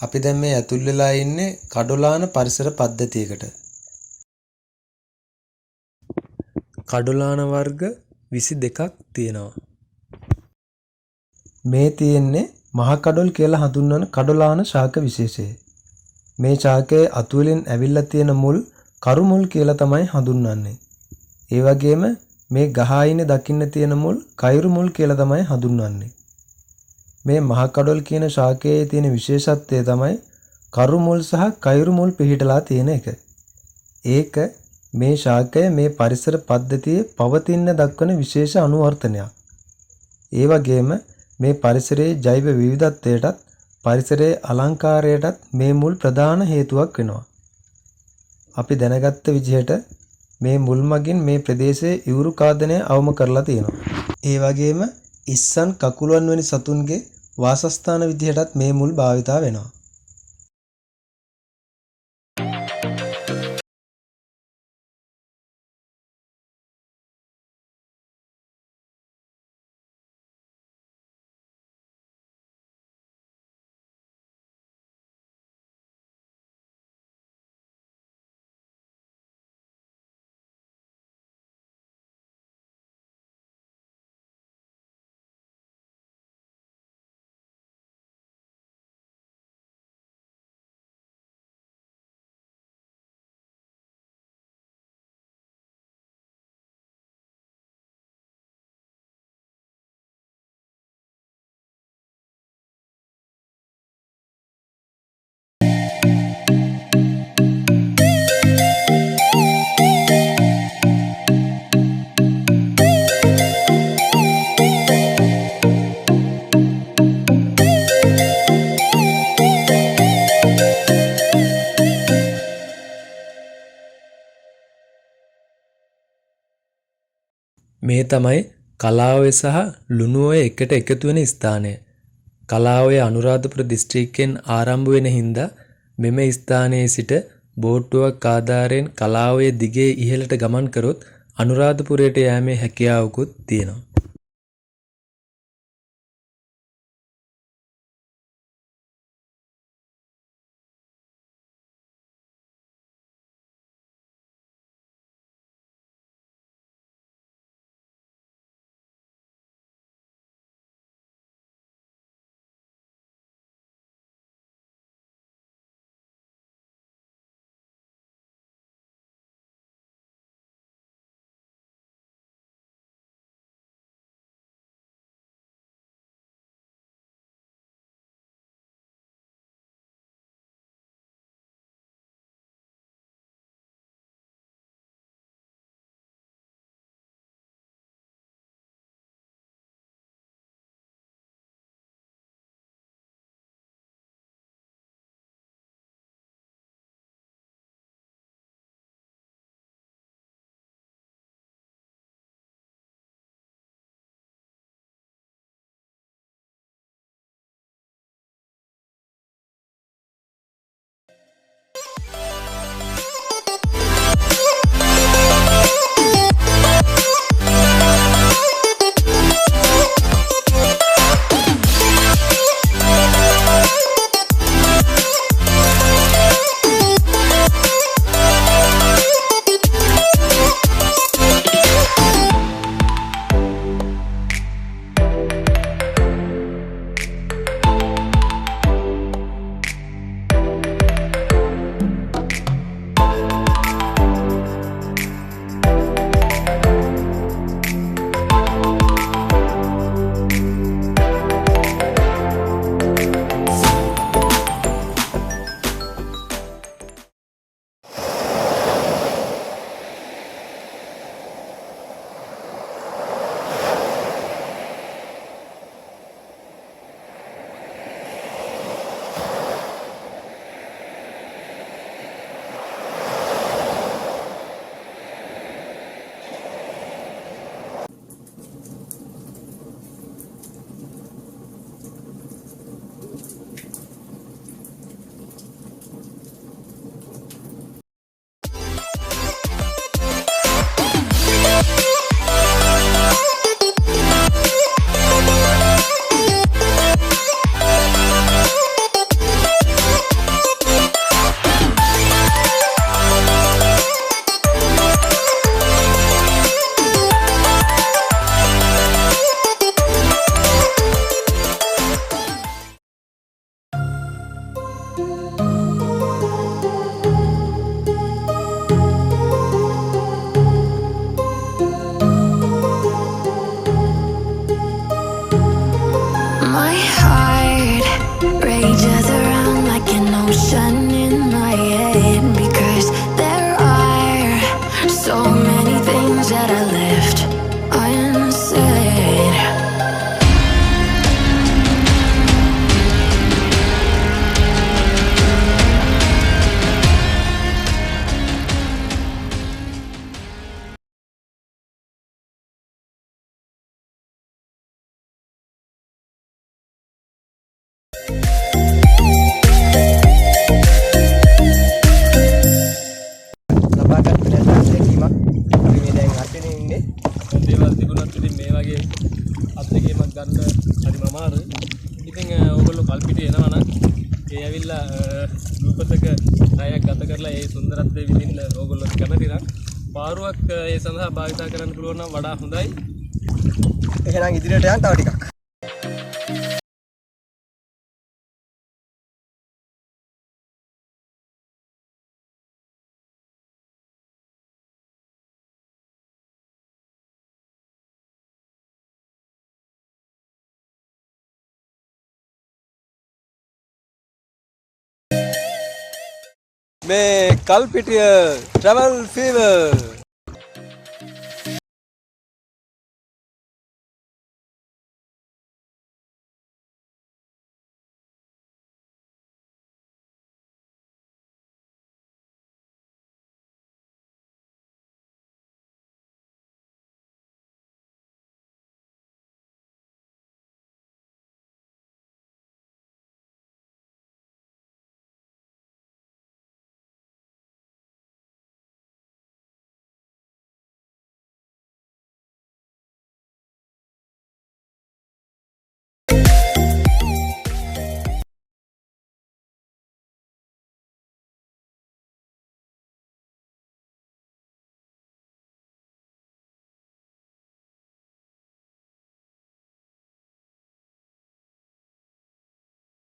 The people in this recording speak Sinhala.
අපි දැන් මේ ඇතුල් වෙලා ඉන්නේ කඩොලාන පරිසර පද්ධතියකට. කඩොලාන වර්ග 22ක් තියෙනවා. මේ තියෙන්නේ මහ කඩොල් කියලා හඳුන්වන කඩොලාන ශාක විශේෂය. මේ ශාකයේ අතු වලින් ඇවිල්ලා තියෙන මුල් කරු මුල් කියලා තමයි හඳුන්වන්නේ. ඒ වගේම මේ ගහ අයිනේ දකින්න තියෙන මුල් කයිරු මුල් කියලා තමයි හඳුන්වන්නේ. මේ මහ කඩොල් කියන ශාකයේ තියෙන විශේෂත්වය තමයි කරු මුල් සහ කයිරු මුල් පිහිටලා තියෙන එක. ඒක මේ ශාකය මේ පරිසර පද්ධතියේ පවතින දක්වන විශේෂ අනුවර්තනයක්. ඒ වගේම මේ පරිසරයේ ජෛව විවිධත්වයටත් පරිසරයේ අලංකාරයටත් මේ මුල් ප්‍රධාන හේතුවක් වෙනවා. අපි දැනගත්ත විදිහට මේ මුල් මගින් මේ ප්‍රදේශයේ ඉවුරු කාදනය අවම කරලා තියෙනවා. ඒ වගේම ඉස්සන් කකුලුවන් වැනි සතුන්ගේ වාසස්ථාන විදිහටත් මේ මුල් භාවිතා වෙනවා. මේ තමයි කලාඔය සහ ලුණුඔය එකට එකතු වෙන ස්ථානය. කලාඔය අනුරාධපුර දිස්ත්‍රික්කයෙන් ආරම්භ වෙන හින්දා මෙම ස්ථානයේ සිට බෝට්ටුවක් ආධාරයෙන් කලාඔය දිගේ ඉහළට ගමන් කරොත් අනුරාධපුරයට යෑමේ හැකියාවකුත් තියෙනවා. My heart rages around like an ocean in my head because there are so many things that I left unsaid. දේවල් තිබුණත් ඉතින් මේ වගේ අත්දැකීමක් ගන්න හරිම අමාරුයි. ඉතින් ඕගොල්ලෝ කල්පිටිය එනවා නම් ඒ ඇවිල්ලා රූපතක රැයක් ගත කරලා ඒ සුන්දරත්වය විඳින්න ඕගොල්ලෝ කැමති නම් පාරුවක් ඒ සඳහා භාවිත කරන්න පුළුවන් නම් වඩා හොඳයි. එහෙනම් ඉදිරියට යන්න තව ටිකක්. මේ කල්පිටිය ට්‍රැවල් ෆීවර්